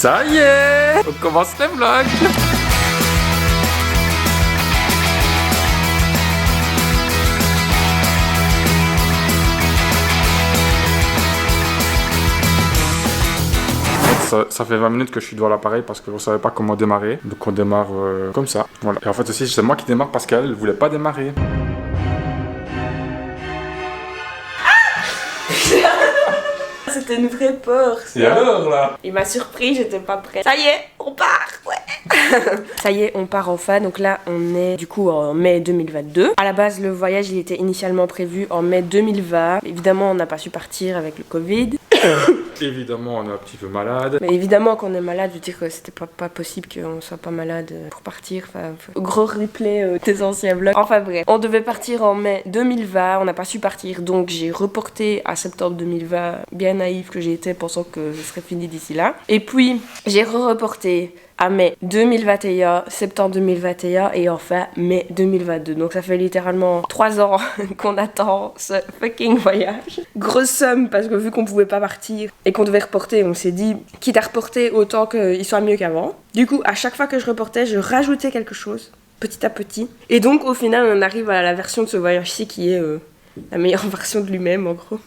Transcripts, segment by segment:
Ça y est, on commence les vlogs. Ça fait 20 minutes que je suis devant l'appareil parce qu'on ne savait pas comment démarrer. Donc on démarre comme ça. Voilà. Et en fait aussi c'est moi qui démarre parce qu'elle ne voulait pas démarrer. C'était une vraie peur. Et alors là? Il m'a surpris, j'étais pas prête. Ça y est, on part, ouais. Ça y est, on part enfin. Donc là, on est du coup en mai 2022. À la base, le voyage, il était initialement prévu en mai 2020. Évidemment, on n'a pas su partir avec le Covid. Évidemment, on est un petit peu malade. Mais évidemment, quand on est malade, je veux dire que c'était pas possible qu'on soit pas malade pour partir. Enfin, gros replay des anciens vlogs. Enfin bref, on devait partir en mai 2020, on n'a pas su partir, donc j'ai reporté à septembre 2020, bien naïf que j'ai été, pensant que ce serait fini d'ici là. Et puis, j'ai reporté à mai 2021, septembre 2021 et enfin mai 2022. Donc ça fait littéralement 3 ans qu'on attend ce fucking voyage. Grosse somme parce que vu qu'on pouvait pas partir et qu'on devait reporter, on s'est dit quitte à reporter autant qu'il soit mieux qu'avant. Du coup, à chaque fois que je reportais, je rajoutais quelque chose petit à petit. Et donc au final, on arrive à la version de ce voyage-ci qui est la meilleure version de lui-même en gros.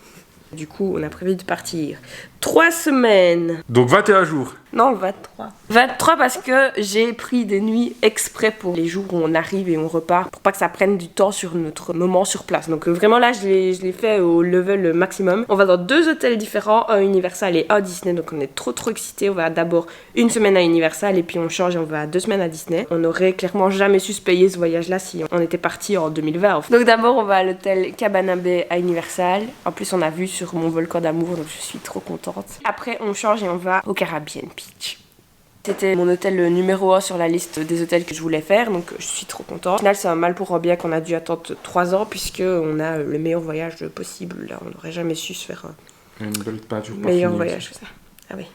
Du coup, on a prévu de partir 3 semaines. Donc 21 jours. Non, le 23. 23 parce que j'ai pris des nuits exprès pour les jours où on arrive et on repart, pour pas que ça prenne du temps sur notre moment sur place. Donc vraiment là, je l'ai fait au level maximum. On va dans 2 hôtels différents, un Universal et un Disney, donc on est trop excités. On va d'abord une semaine à Universal et puis on change et on va 2 semaines à Disney. On aurait clairement jamais su se payer ce voyage-là si on était parti en 2020. En fait. Donc d'abord, on va à l'hôtel Cabana Bay à Universal. En plus, on a vu sur mon volcan d'amour, donc je suis trop contente. Après, on change et on va au Caribbean Beach. C'était mon hôtel numéro 1 sur la liste des hôtels que je voulais faire, donc je suis trop contente. Au final, c'est un mal pour un bien qu'on a dû attendre 3 ans, puisqu'on a le meilleur voyage possible. Là, on n'aurait jamais su se faire Une belle peinture. meilleur voyage que ça. Ah oui.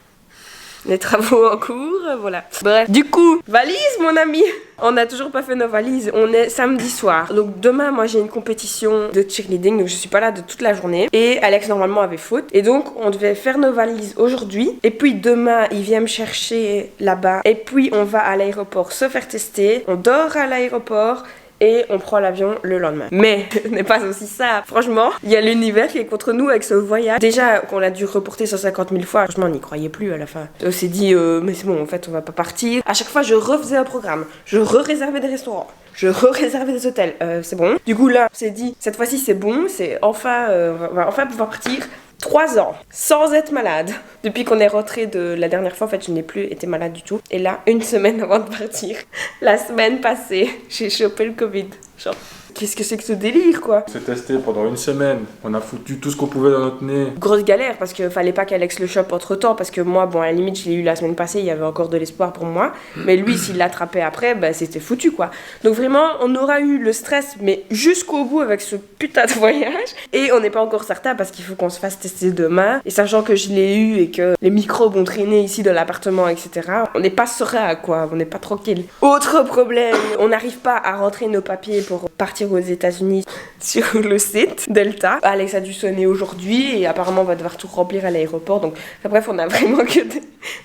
Les travaux en cours, voilà. Bref, du coup, valise mon ami. On n'a toujours pas fait nos valises, on est samedi soir. Donc demain, moi j'ai une compétition de cheerleading, donc je suis pas là de toute la journée. Et Alex normalement avait faute. Et donc on devait faire nos valises aujourd'hui. Et puis demain, il vient me chercher là-bas. Et puis on va à l'aéroport se faire tester. On dort à l'aéroport. Et on prend l'avion le lendemain. Mais ce n'est pas aussi ça. Franchement, il y a l'univers qui est contre nous avec ce voyage. Déjà qu'on l'a dû reporter 150 000 fois. Franchement, on n'y croyait plus à la fin. On s'est dit, mais c'est bon, en fait, on va pas partir. À chaque fois, je refaisais un programme. Je re-réservais des restaurants. Je re-réservais des hôtels. C'est bon. Du coup, là, on s'est dit, cette fois-ci, c'est bon. C'est enfin, on va enfin pouvoir partir. 3 ans, sans être malade. Depuis qu'on est rentré de la dernière fois, en fait, je n'ai plus été malade du tout. Et là, une semaine avant de partir, la semaine passée, j'ai chopé le Covid. Genre, qu'est-ce que c'est que ce délire, quoi? On s'est testé pendant une semaine. On a foutu tout ce qu'on pouvait dans notre nez. Grosse galère, parce qu'il fallait pas qu'Alex le chope entre-temps, parce que moi, bon, à la limite, je l'ai eu la semaine passée, il y avait encore de l'espoir pour moi. Mais lui, s'il l'attrapait après, bah, c'était foutu, quoi. Donc vraiment, on aura eu le stress, mais jusqu'au bout avec ce putain de voyage. Et on n'est pas encore certain, parce qu'il faut qu'on se fasse tester demain. Et sachant que je l'ai eu et que les microbes ont traîné ici dans l'appartement, etc., on n'est pas serein, quoi. On n'est pas tranquille. Autre problème, on n'arrive pas à rentrer nos papiers pour partir aux États-Unis sur le site Delta. Alex a dû sonner aujourd'hui et apparemment on va devoir tout remplir à l'aéroport. Donc enfin, bref, on a vraiment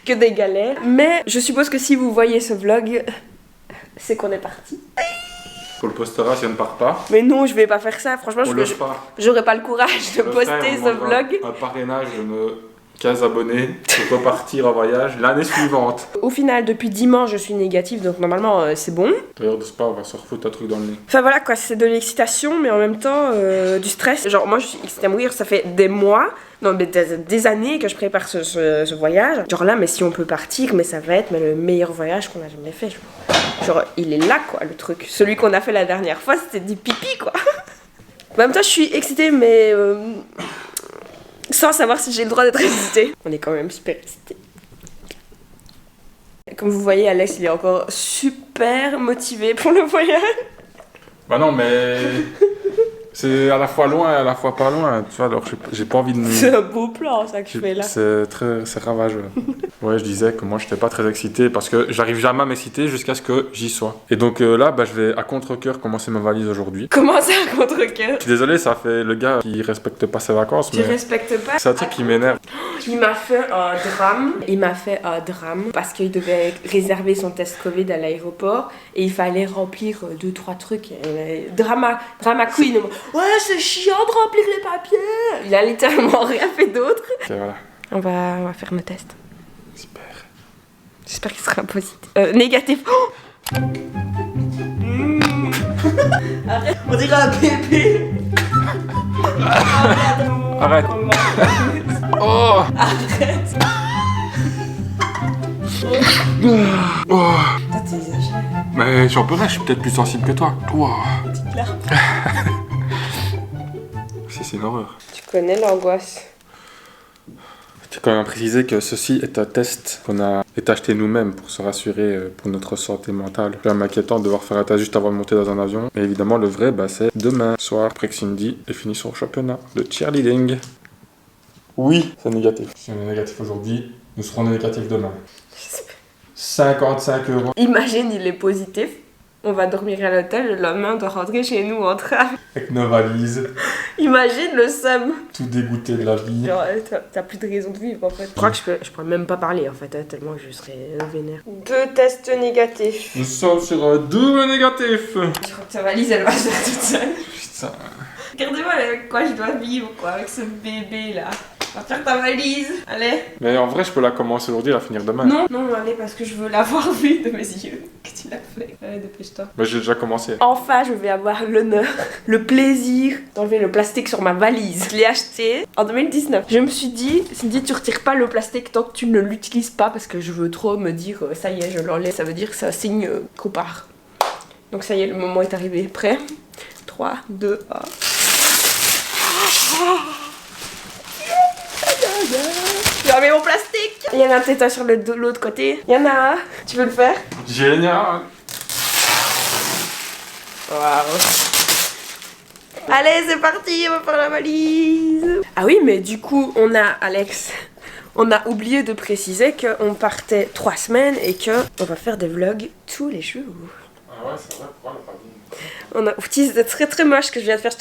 que des galères. Mais je suppose que si vous voyez ce vlog, c'est qu'on est parti. On le postera si on ne part pas. Mais non, je vais pas faire ça. Franchement, j'aurais pas le courage de Le poster frère, ce vlog. Un parrainage de 15 abonnés pour repartir en voyage l'année suivante. Au final, depuis dimanche, je suis négative, donc normalement, c'est bon. D'ailleurs, de ce pas, on va se refoutre un truc dans le nez. Enfin voilà quoi, c'est de l'excitation, mais en même temps du stress. Genre, moi, je suis excitée à mourir, ça fait des mois, non, mais des années que je prépare ce voyage. Genre là, mais si on peut partir, mais ça va être le meilleur voyage qu'on a jamais fait. Genre, il est là quoi, le truc. Celui qu'on a fait la dernière fois, c'était du pipi quoi. En même temps, je suis excitée, mais sans savoir si j'ai le droit d'être excitée. On est quand même super excités. Comme vous voyez, Alex, il est encore super motivé pour le voyage. Bah non, mais c'est à la fois loin et à la fois pas loin, tu vois, alors j'ai pas envie de... C'est un beau plan, ça, que je fais là. C'est ravageux. Ouais, je disais que moi, je n'étais pas très excité parce que j'arrive jamais à m'exciter jusqu'à ce que j'y sois. Et donc là, bah, je vais à contre-cœur commencer ma valise aujourd'hui. Comment ça, contre-cœur? Je suis désolé, ça fait le gars qui respecte pas ses vacances, Tu mais respectes pas? c'est un truc qui m'énerve. Il m'a fait un drame. Il m'a fait un drame parce qu'il devait réserver son test Covid à l'aéroport et il fallait remplir 2-3 trucs. Drama queen. Ouais, c'est chiant de remplir les papiers. Il a littéralement rien fait d'autre. Ok, voilà. On va faire nos tests. Super. J'espère qu'il sera positif. Négatif. Oh Arrête, on dirait un bébé. Arrête. Oh. Arrête. Oh. Toi, t'es exagéré. Mais j'en peux rien, je suis peut-être plus sensible que toi. Wow. Petite larme. Si, c'est une horreur. Tu connais l'angoisse. Je tiens quand même à préciser que ceci est un test qu'on a acheté nous-mêmes pour se rassurer pour notre santé mentale. C'est quand même inquiétant de devoir faire un test juste avant de monter dans un avion. Et évidemment, le vrai, bah, c'est demain soir, après que Cindy ait fini son championnat de cheerleading. Oui, c'est négatif. Si on est négatif aujourd'hui, nous serons négatifs demain. 55 €. Imagine, il est positif. On va dormir à l'hôtel, le lendemain on doit rentrer chez nous en train. Avec nos valises, Imagine le seum. tout dégoûté de la vie. Genre, t'as plus de raison de vivre en fait. Je crois que je pourrais même pas parler en fait, tellement je serais vénère. 2 tests négatifs. Nous sommes sur un double négatif. Je crois que ta valise elle va se faire toute seule. Putain. Regardez-moi avec quoi je dois vivre quoi, avec ce bébé là. Va faire ta valise, allez. Mais en vrai, je peux la commencer aujourd'hui et la finir demain. Non, allez, parce que je veux l'avoir vue de mes yeux. Que tu l'as fait. Allez, dépêche-toi. Mais j'ai déjà commencé. Enfin, je vais avoir l'honneur, le plaisir d'enlever le plastique sur ma valise. Je l'ai acheté en 2019. Je me suis dit, Cindy, tu retires pas le plastique tant que tu ne l'utilises pas parce que je veux trop me dire, ça y est, je l'enlève. Ça veut dire que c'est un signe qu'on part. Donc ça y est, le moment est arrivé. Prêt? 3, 2, 1. J'ai enlevé mon plastique. Il y en a peut-être un sur l'autre côté. Il y en a un. Tu veux le faire? Génial. Waouh. Allez, c'est parti, on va faire la valise. Ah oui, mais du coup, on a oublié de préciser qu'on partait 3 semaines et qu'on va faire des vlogs tous les jours. Ah ouais, c'est vrai, pourquoi on l'a pas dit? C'est très très moche ce que je viens de faire.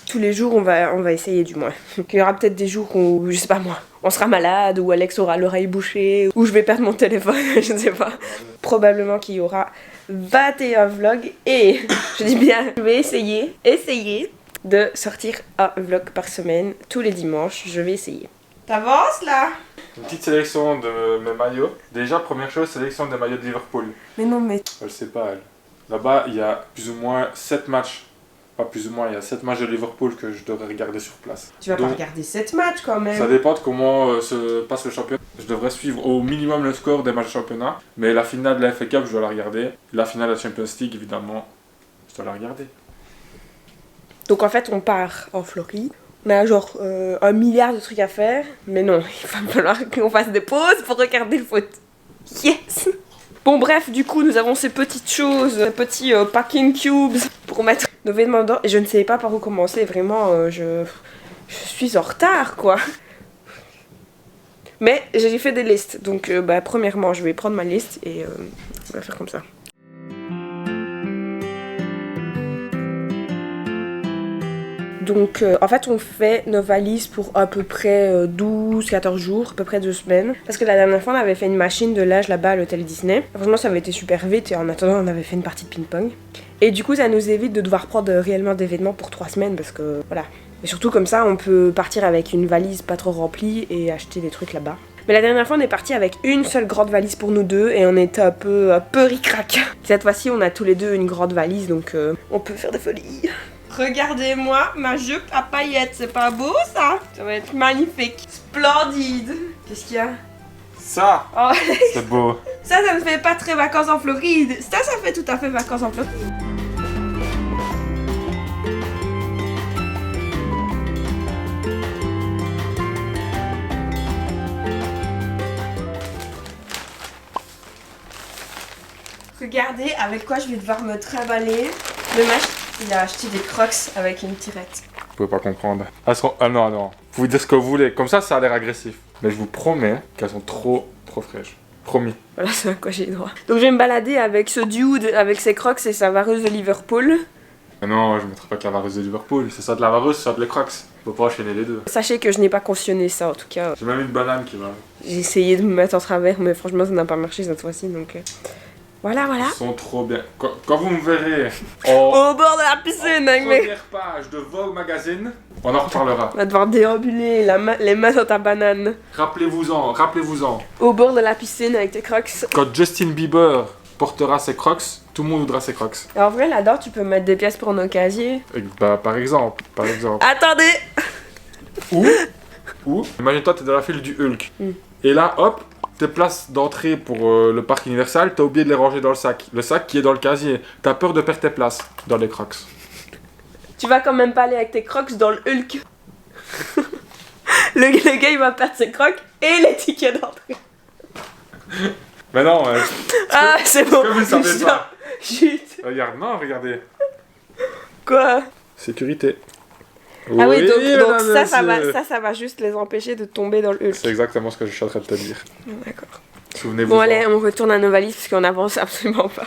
Tous les jours, on va essayer du moins. Il y aura peut-être des jours où, je sais pas moi, on sera malade, ou Alex aura l'oreille bouchée, ou je vais perdre mon téléphone, je ne sais pas. Probablement qu'il y aura 21 vlogs et, je dis bien, je vais essayer de sortir un vlog par semaine, tous les dimanches, je vais essayer. T'avances là? Une petite sélection de mes maillots. Déjà, première chose, sélection des maillots de Liverpool. Mais non, mais... Elle sait pas, elle. Là-bas, il y a plus ou moins 7 matchs. Pas plus ou moins, il y a 7 matchs de Liverpool que je devrais regarder sur place. Tu vas pas regarder 7 matchs quand même. Ça dépend de comment se passe le championnat. Je devrais suivre au minimum le score des matchs de championnat. Mais la finale de la FA Cup, je dois la regarder. La finale de la Champions League, évidemment, je dois la regarder. Donc en fait, on part en Floride. On a genre 1 milliard de trucs à faire. Mais non, il va falloir qu'on fasse des pauses pour regarder le foot. Yes! Bon bref, du coup, nous avons ces petites choses, ces petits packing cubes pour mettre nos vêtements dedans. Et je ne sais pas par où commencer, vraiment, je suis en retard, quoi. Mais j'ai fait des listes, donc premièrement, je vais prendre ma liste et on va faire comme ça. Donc en fait on fait nos valises pour à peu près 12-14 jours, à peu près 2 semaines. Parce que la dernière fois on avait fait une machine de linge là-bas à l'hôtel Disney. Franchement ça avait été super vite et en attendant on avait fait une partie de ping-pong. Et du coup ça nous évite de devoir prendre réellement des vêtements pour 3 semaines parce que voilà. Et surtout comme ça on peut partir avec une valise pas trop remplie et acheter des trucs là-bas. Mais la dernière fois on est parti avec une seule grande valise pour nous deux et on était un peu ric-rac. Cette fois-ci on a tous les deux une grande valise donc on peut faire des folies. Regardez-moi ma jupe à paillettes, c'est pas beau ça? Ça va être magnifique, splendide. Qu'est-ce qu'il y a? Ça, oh. C'est beau. Ça ne fait pas très vacances en Floride. Ça fait tout à fait vacances en Floride. Regardez avec quoi je vais devoir me trimballer. Le match, il a acheté des crocs avec une tirette. Vous pouvez pas comprendre. Ah non. Vous pouvez dire ce que vous voulez. Comme ça a l'air agressif. Mais je vous promets qu'elles sont trop fraîches. Promis. Voilà, c'est à quoi j'ai le droit. Donc je vais me balader avec ce dude, avec ses crocs et sa vareuse de Liverpool. Mais non, je ne mettrai pas que la vareuse de Liverpool. C'est soit de la vareuse, soit de les crocs. Faut pas enchaîner les deux. Sachez que je n'ai pas cautionné ça en tout cas. J'ai même une banane qui va. J'ai essayé de me mettre en travers, mais franchement ça n'a pas marché cette fois-ci donc. Voilà. Ils sont trop bien. Quand vous me verrez Au bord de la piscine avec mes. première page de Vogue Magazine, on en reparlera. On va devoir déambuler les mains dans ta banane. Rappelez-vous-en. Au bord de la piscine avec tes crocs. Quand Justin Bieber portera ses crocs, tout le monde voudra ses crocs. Et en vrai là-dedans tu peux mettre des pièces pour nos casiers. Et bah, par exemple. Attendez. Ou imagine-toi, t'es dans la file du Hulk. Et là, hop, tes places d'entrée pour le parc Universal, t'as oublié de les ranger dans le sac. Le sac qui est dans le casier. T'as peur de perdre tes places dans les crocs. Tu vas quand même pas aller avec tes crocs dans le Hulk. le gars il va perdre ses crocs et les tickets d'entrée. Mais non, Ah c'est bon. que vous ne savez pas. Chut. Regardez. Quoi? Sécurité. Ah oui, donc madame, ça va juste les empêcher de tomber dans le Hulk. C'est exactement ce que je suis en train de te dire. D'accord. Souvenez-vous. Bon allez, on retourne à nos valises parce qu'on avance absolument pas.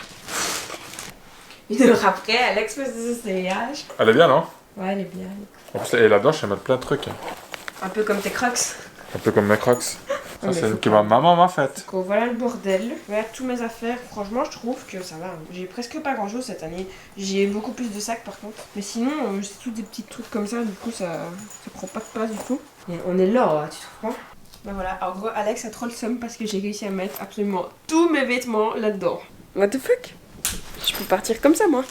Une heure après, Alex fait ses essayages. Elle est bien, non? Ouais, elle est bien. En plus, et là-dedans, je sais mettre plein de trucs. Un peu comme tes crocs. Un peu comme mes crocs. Ça, c'est ce que ma maman m'a fait. Donc voilà le bordel. Regarde toutes mes affaires. Franchement, je trouve que ça va. J'ai presque pas grand chose cette année. J'ai beaucoup plus de sacs par contre. Mais sinon, c'est tous des petits trucs comme ça. Du coup, ça prend pas de place du tout. Et on est là, tu trouves pas? Ben voilà. En gros, Alex a trop le seum parce que j'ai réussi à mettre absolument tous mes vêtements là-dedans. What the fuck? Je peux partir comme ça, moi.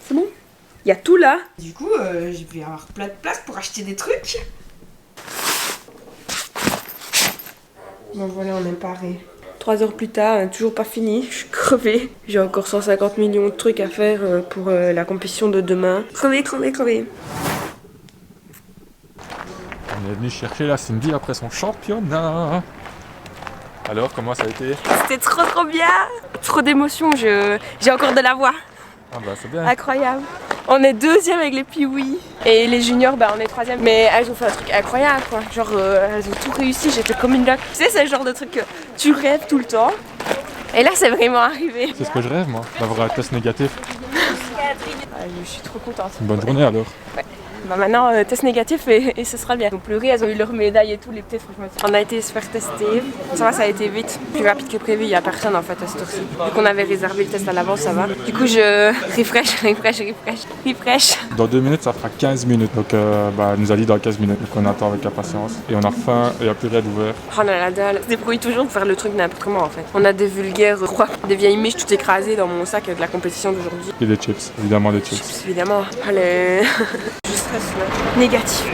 C'est bon. Il y a tout là. Du coup, je vais avoir plein de place pour acheter des trucs. Bon voilà, on est paré. 3 heures plus tard, toujours pas fini, je suis crevée. J'ai encore 150 millions de trucs à faire pour la compétition de demain. Crevée. On est venu chercher la Cindy après son championnat. Alors, comment ça a été? C'était trop bien. Trop d'émotions, j'ai encore de la voix. Ah bah c'est bien. Incroyable. On est 2e avec les Pee-Wee. Et les juniors, bah on est 3e. Mais elles ont fait un truc incroyable quoi. Genre elles ont tout réussi, j'étais comme une dingue. Tu sais, c'est le genre de truc que tu rêves tout le temps. Et là c'est vraiment arrivé. C'est ce que je rêve moi, d'avoir un test négatif. Je suis trop contente. Une bonne journée alors. Ouais. Bah maintenant test négatif et ce sera bien. Donc pleurer, elles ont eu leur médaille et tout, les petits franchement. On a été se faire tester. Ça va, ça a été vite. Plus rapide que prévu, il n'y a personne en fait à cette heure-ci. Vu qu'on avait réservé le test à l'avance, ça va. Du coup je refresh. Dans 2 minutes, ça fera 15 minutes. Donc elle nous a dit dans 15 minutes. Donc on attend avec impatience. Et on a faim et il n'y a plus rien d'ouvert. Oh là la dalle. Se débrouille toujours de faire le truc n'importe comment en fait. On a des vulgaires croix, des vieilles miches tout écrasées dans mon sac de la compétition d'aujourd'hui. Et des chips, évidemment des chips. Évidemment. Allez. Je stresse là. Négatif.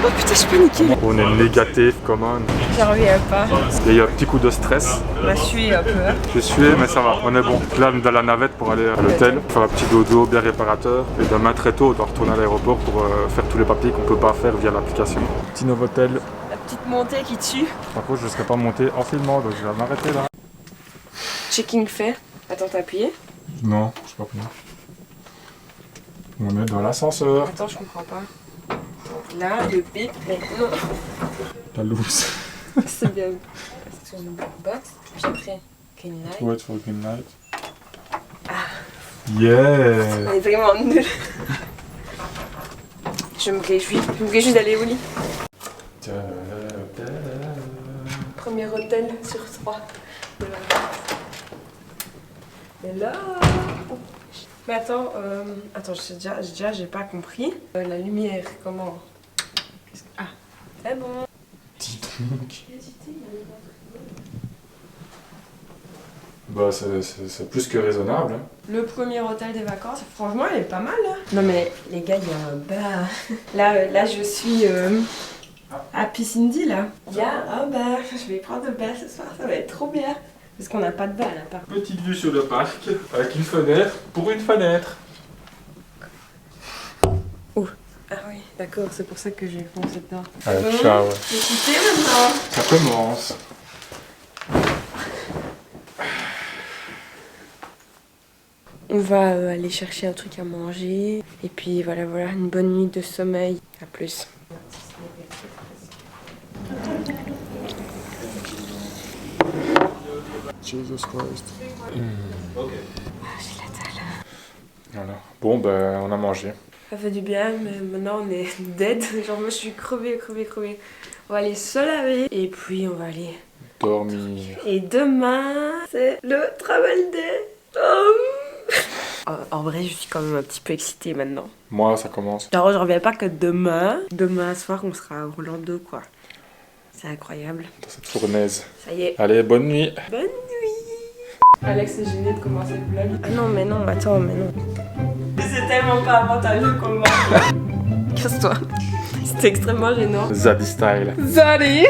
Oh putain, je suis paniquée. On est négatif, comment? J'en reviens pas. Il y a eu un petit coup de stress. On a sué un peu. J'ai sué, mais ça va, on est bon. Là, on est dans la navette pour aller à l'hôtel, faire un petit dodo bien réparateur. Et demain, très tôt, on doit retourner à l'aéroport pour faire tous les papiers qu'on peut pas faire via l'application. Petit Novotel. La petite montée qui tue. Par contre, je ne serais pas monté en filmant, donc je vais m'arrêter là. Checking fait. Attends, t'as appuyé? Non, je sais pas comment. On est dans l'ascenseur. Attends, je comprends pas. Donc là, le bip, mais non. La loose. C'est bien. Sur le box, puis après, green light. Wait for green light. Yeah! On est vraiment nuls. Je me réjouis d'aller au lit. Premier hôtel sur 3. Et là... Mais attends, j'ai pas compris. La lumière, comment? Ah, c'est bon. Dis donc. Bah, c'est plus que raisonnable. Hein. Le premier hôtel des vacances, franchement, il est pas mal. Hein. Non mais les gars, il y a un bar. Là, je suis à Piscindi, là. Il y a un bar. Je vais prendre le bar ce soir, ça va être trop bien. Parce qu'on n'a pas de bar là, par contre. Petite vue sur le parc, avec une fenêtre pour une fenêtre. Oh. Ah oui, d'accord, c'est pour ça que j'ai foncé dedans. Allez, ciao. Je vais quitter maintenant. Ça commence. On va aller chercher un truc à manger. Et puis voilà, une bonne nuit de sommeil. À plus. Jesus Christ. Ah, j'ai la dalle. Voilà. Bon, ben, on a mangé. Ça fait du bien, mais maintenant on est dead. Genre, moi je suis crevée. On va aller se laver et puis on va aller Dormir. Et demain, c'est le travel day. En vrai, je suis quand même un petit peu excitée maintenant. Moi, ça commence. Alors, je reviens pas que demain soir, on sera à Orlando, quoi. C'est incroyable. Dans cette fournaise. Ça y est. Allez, bonne nuit. Bonne nuit. Alex est gêné de commencer le vlog. Ah non, mais non, attends, mais non. C'est tellement pas avantageux qu'on mange. Casse-toi. C'est extrêmement gênant. Zadie style. Zadie.